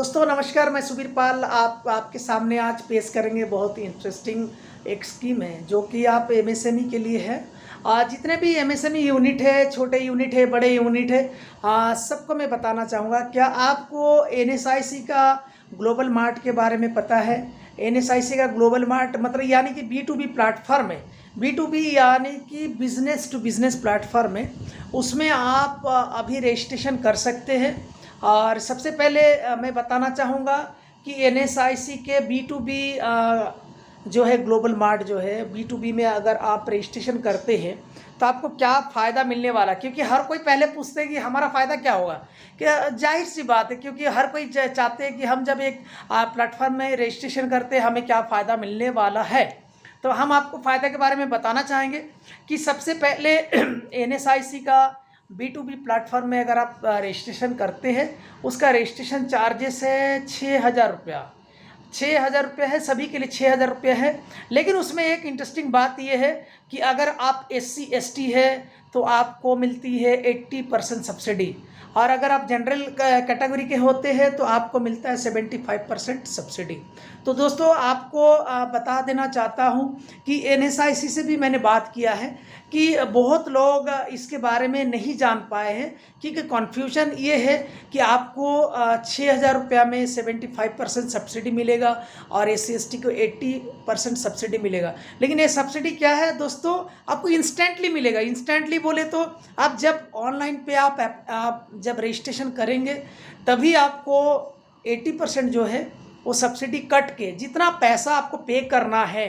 दोस्तों नमस्कार, मैं सुबीर पाल आपके सामने आज पेश करेंगे। बहुत ही इंटरेस्टिंग एक स्कीम है जो कि आप एमएसएमई के लिए है। जितने भी एमएसएमई यूनिट है, छोटे यूनिट है, बड़े यूनिट है, सबको मैं बताना चाहूँगा। क्या आपको एनएसआईसी का ग्लोबल मार्ट के बारे में पता है? एनएसआईसी का ग्लोबल मार्ट मतलब यानी कि बी2बी प्लेटफॉर्म है। बी2बी यानी कि बिजनेस टू बिजनेस प्लेटफॉर्म है। उसमें आप अभी रजिस्ट्रेशन कर सकते हैं। और सबसे पहले मैं बताना चाहूँगा कि एनएसआईसी के बी2बी जो है ग्लोबल मार्ट जो है बी2बी में अगर आप रजिस्ट्रेशन करते हैं तो आपको क्या फ़ायदा मिलने वाला, क्योंकि हर कोई पहले पूछते हैं कि हमारा फ़ायदा क्या होगा। कि जाहिर सी बात है, क्योंकि हर कोई चाहते हैं कि हम जब एक प्लेटफॉर्म में रजिस्ट्रेशन करते हैं हमें क्या फ़ायदा मिलने वाला है। तो हम आपको फ़ायदा के बारे में बताना चाहेंगे कि सबसे पहले एनएसआईसी का बी2बी प्लेटफॉर्म में अगर आप रजिस्ट्रेशन करते हैं, उसका रजिस्ट्रेशन चार्जेस है 6,000 रुपया। 6,000 रुपये है, सभी के लिए 6,000 रुपये है। लेकिन उसमें एक इंटरेस्टिंग बात यह है कि अगर आप SC/ST है तो आपको मिलती है 80% सब्सिडी, और अगर आप जनरल कैटेगरी के होते हैं तो आपको मिलता है 75% सब्सिडी। तो दोस्तों आपको बता देना चाहता हूँ कि NSIC से भी मैंने बात किया है कि बहुत लोग इसके बारे में नहीं जान पाए हैं, क्योंकि कन्फ्यूजन ये है कि आपको 6,000 रुपया में 75% सब्सिडी मिलेगा और SC/ST को 80% सब्सिडी मिलेगा। लेकिन ये सब्सिडी क्या है दोस्तों, आपको इंस्टेंटली मिलेगा। इंस्टेंटली बोले तो आप जब ऑनलाइन पे आप जब रजिस्ट्रेशन करेंगे तभी आपको 80% जो है वो सब्सिडी कट के जितना पैसा आपको पे करना है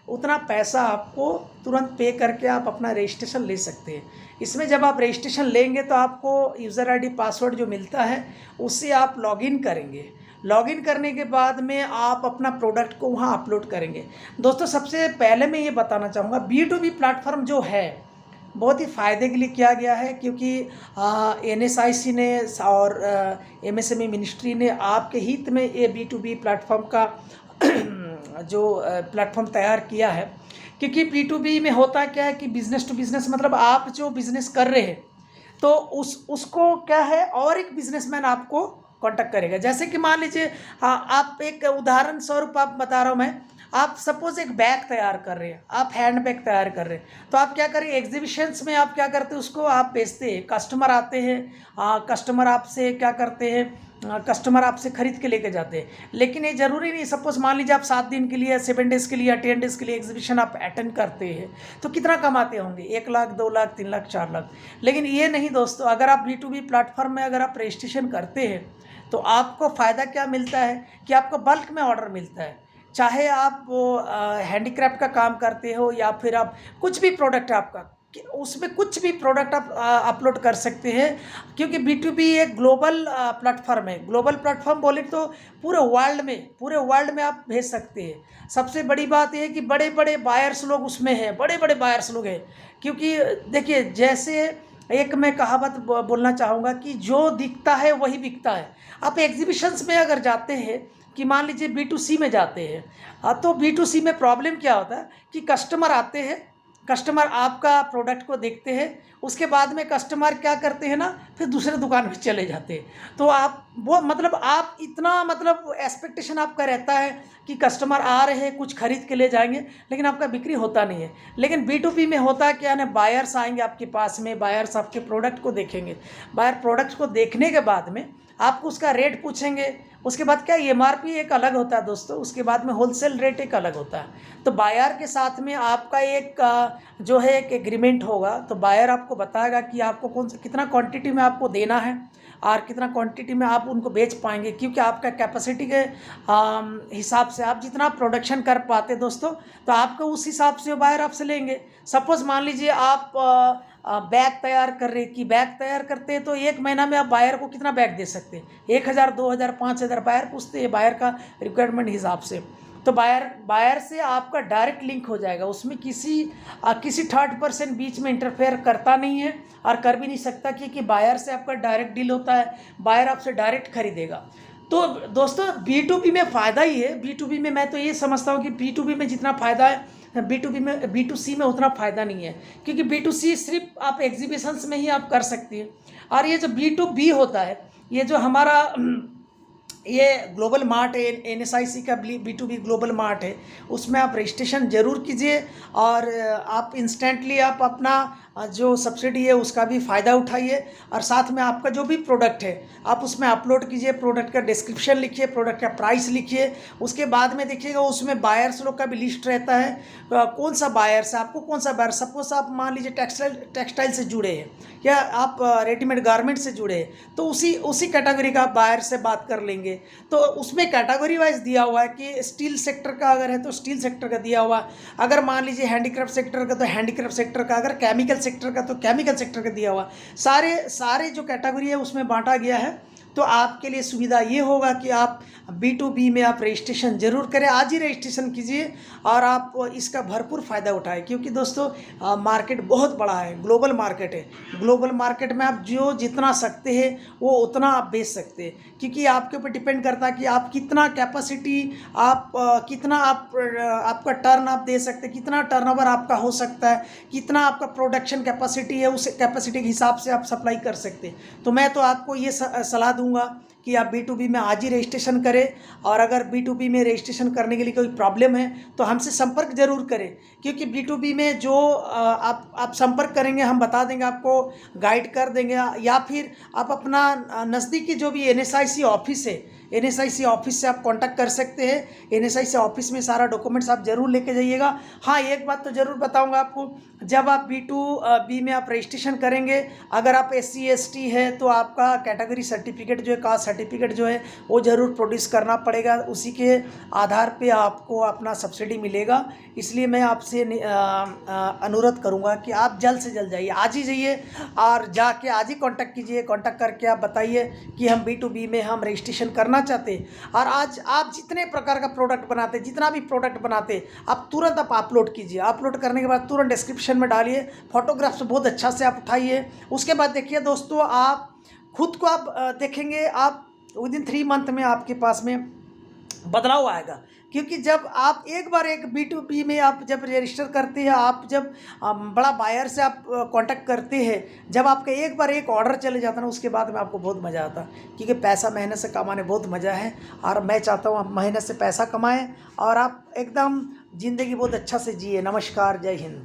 उतना पैसा आपको तुरंत पे करके आप अपना रजिस्ट्रेशन ले सकते हैं। इसमें जब आप रजिस्ट्रेशन लेंगे तो आपको यूज़र आईडी पासवर्ड जो मिलता है उससे आप लॉगिन करेंगे। लॉगिन करने के बाद में आप अपना प्रोडक्ट को वहाँ अपलोड करेंगे। दोस्तों सबसे पहले मैं ये बताना चाहूँगा, बी2बी प्लेटफॉर्म जो है बहुत ही फ़ायदे के लिए किया गया है, क्योंकि NSIC ने और MSME मिनिस्ट्री ने आपके हित में ये बी2बी प्लेटफॉर्म का जो प्लेटफॉर्म तैयार किया है। क्योंकि बी2बी में होता क्या है कि बिज़नेस टू बिज़नेस मतलब आप जो बिज़नेस कर रहे हैं तो उसको क्या है और एक बिजनेसमैन आपको कांटेक्ट करेगा। जैसे कि मान लीजिए आप एक उदाहरण स्वरूप आप बता रहा हूँ मैं, आप सपोज एक बैग तैयार कर रहे हैं, आप हैंड बैग तैयार कर रहे हैं, तो आप क्या करें, एग्जीबिशंस में आप क्या करते हैं, उसको आप बेचते हैं, कस्टमर आते हैं, कस्टमर आपसे क्या करते हैं, कस्टमर आपसे खरीद के लेके जाते हैं। लेकिन ये ज़रूरी नहीं, सपोज मान लीजिए आप 7 दिन के लिए, 7 डेज़ के लिए या 10 डेज़ के लिए एग्जीबिशन आप अटेंड करते हैं तो कितना कमाते होंगे, 1 लाख, 2 लाख, 3 लाख, 4 लाख। लेकिन ये नहीं दोस्तों, अगर आप बी2बी प्लेटफॉर्म में अगर आप रजिस्ट्रेशन करते हैं तो आपको फ़ायदा क्या मिलता है कि आपको बल्क में ऑर्डर मिलता है। चाहे आप हैंडीक्राफ्ट का काम करते हो या फिर आप कुछ भी प्रोडक्ट है आपका, उसमें कुछ भी प्रोडक्ट आप अपलोड कर सकते हैं। क्योंकि बी2बी एक ग्लोबल प्लेटफॉर्म है। ग्लोबल प्लेटफॉर्म बोले तो पूरे वर्ल्ड में आप भेज सकते हैं। सबसे बड़ी बात यह है कि बड़े बड़े बायर्स लोग उसमें हैं, बड़े बड़े बायर्स लोग हैं। क्योंकि देखिए, जैसे एक मैं कहावत बोलना चाहूँगा कि जो दिखता है वही बिकता है। आप एग्जीबिशंस में अगर जाते हैं कि मान लीजिए B2C में जाते हैं, तो B2C में प्रॉब्लम क्या होता है कि कस्टमर आते हैं, कस्टमर आपका प्रोडक्ट को देखते हैं, उसके बाद में कस्टमर क्या करते हैं ना, फिर दूसरे दुकान पे चले जाते हैं। तो आप वो मतलब आप इतना मतलब एक्सपेक्टेशन आपका रहता है कि कस्टमर आ रहे हैं, कुछ खरीद के ले जाएंगे, लेकिन आपका बिक्री होता नहीं है। लेकिन B2B में होता क्या है ना, बायर्स आएंगे आपके पास में, बायर्स आपके प्रोडक्ट को देखेंगे, बायर प्रोडक्ट को देखने के बाद में आपको उसका रेट पूछेंगे। उसके बाद क्या MRP एक अलग होता है दोस्तों, उसके बाद में होलसेल रेट एक अलग होता है। तो बायर के साथ में आपका एक जो है एक एग्रीमेंट होगा। तो बायर आपको बताएगा कि आपको कौन सा कितना क्वांटिटी में आपको देना है और कितना क्वांटिटी में आप उनको बेच पाएंगे, क्योंकि आपका कैपेसिटी के हिसाब से आप जितना प्रोडक्शन कर पाते दोस्तों, तो आपको उस हिसाब से बायर आपसे लेंगे। सपोज मान लीजिए आप बैग तैयार कर रहे कि बैग तैयार करते हैं तो 1 महीना में आप बायर को कितना बैग दे सकते हैं, 1,000, 2,000, 5,000 बायर पूछते हैं बायर का रिक्वायरमेंट हिसाब से। तो बायर से आपका डायरेक्ट लिंक हो जाएगा। उसमें किसी थर्ड पर्सन बीच में इंटरफेयर करता नहीं है और कर भी नहीं सकता, क्योंकि बायर से आपका डायरेक्ट डील होता है, बायर आपसे डायरेक्ट खरीदेगा। तो दोस्तों B2B में फ़ायदा ही है। B2B में मैं तो ये समझता हूँ कि B2B में जितना फ़ायदा है B2C में उतना फ़ायदा नहीं है, क्योंकि B2C सिर्फ आप एग्जीबिशंस में ही आप कर सकती हैं। और ये जो B2B होता है, ये जो हमारा ये ग्लोबल मार्ट है, NSIC का B2B ग्लोबल मार्ट है, उसमें आप रजिस्ट्रेशन ज़रूर कीजिए और आप इंस्टेंटली आप अपना जो सब्सिडी है उसका भी फ़ायदा उठाइए। और साथ में आपका जो भी प्रोडक्ट है आप उसमें अपलोड कीजिए, प्रोडक्ट का डिस्क्रिप्शन लिखिए, प्रोडक्ट का प्राइस लिखिए। उसके बाद में देखिएगा उसमें बायर्स लोग का भी लिस्ट रहता है, कौन सा बायर्स है, आपको कौन सा बायर, सपोज आप मान लीजिए टेक्सटाइल से जुड़े हैं या आप रेडीमेड गारमेंट से जुड़े हैं, तो उसी कैटेगरी का बायर से बात कर लेंगे। तो उसमें कैटेगरी वाइज दिया हुआ है कि स्टील सेक्टर का अगर है तो स्टील सेक्टर का दिया हुआ, अगर मान लीजिए हैंडीक्राफ्ट सेक्टर का तो हैंडीक्राफ्ट सेक्टर का, अगर केमिकल सेक्टर का तो केमिकल सेक्टर का दिया हुआ। सारे जो कैटेगरी है उसमें बांटा गया है। तो आपके लिए सुविधा ये होगा कि आप B2B में आप रजिस्ट्रेशन ज़रूर करें, आज ही रजिस्ट्रेशन कीजिए और आप इसका भरपूर फ़ायदा उठाएं। क्योंकि दोस्तों मार्केट बहुत बड़ा है, ग्लोबल मार्केट है। ग्लोबल मार्केट में आप जो जितना सकते हैं वो उतना आप बेच सकते हैं, क्योंकि आपके ऊपर डिपेंड करता है कि आप कितना कैपेसिटी, आप कितना आपका टर्न आप दे सकते हैं, कितना टर्नओवर आपका हो सकता है, कितना आपका प्रोडक्शन कैपेसिटी है, उस कैपेसिटी के हिसाब से आप सप्लाई कर सकते हैं। तो मैं तो आपको ये सलाह दूंगा कि आप B2B में आज ही रजिस्ट्रेशन करें। और अगर B2B में रजिस्ट्रेशन करने के लिए कोई प्रॉब्लम है तो हमसे संपर्क जरूर करें, क्योंकि B2B में जो आप संपर्क करेंगे हम बता देंगे, आपको गाइड कर देंगे। या फिर आप अपना नज़दीकी जो भी NSIC ऑफिस है, NSIC ऑफिस से आप कांटेक्ट कर सकते हैं। NSIC ऑफिस में सारा डॉक्यूमेंट्स आप ज़रूर लेके जाइएगा। हाँ, एक बात तो ज़रूर बताऊंगा आपको, जब आप B2B में आप रजिस्ट्रेशन करेंगे, अगर आप SC ST है तो आपका कैटेगरी सर्टिफिकेट जो है, कास्ट सर्टिफिकेट जो है वो ज़रूर प्रोड्यूस करना पड़ेगा, उसी के आधार पे आपको अपना सब्सिडी मिलेगा। इसलिए मैं आपसे अनुरोध करूँगा कि आप जल्द से जल्द जाइए, आज ही जाइए और जाके आज ही कांटेक्ट कीजिए। कांटेक्ट करके आप बताइए कि हम B2B में हम रजिस्ट्रेशन करना चाहते हैं। और आज आप जितने प्रकार का प्रोडक्ट बनाते, जितना भी प्रोडक्ट बनाते, आप तुरंत आप अपलोड कीजिए। अपलोड करने के बाद तुरंत डिस्क्रिप्शन में डालिए, फोटोग्राफ्स बहुत अच्छा से आप उठाइए। उसके बाद देखिए दोस्तों, आप खुद को आप देखेंगे, आप विदिन 3 मंथ में आपके पास में बदलाव आएगा। क्योंकि जब आप एक बार एक B2B में आप जब रजिस्टर करते हैं, आप जब बड़ा बायर से आप कांटेक्ट करते हैं, जब आपका एक बार एक ऑर्डर चले जाता है ना, उसके बाद में आपको बहुत मज़ा आता है। क्योंकि पैसा मेहनत से कमाने बहुत मज़ा है, और मैं चाहता हूँ आप मेहनत से पैसा कमाएं और आप एकदम ज़िंदगी बहुत अच्छा से जिए। नमस्कार, जय हिंद।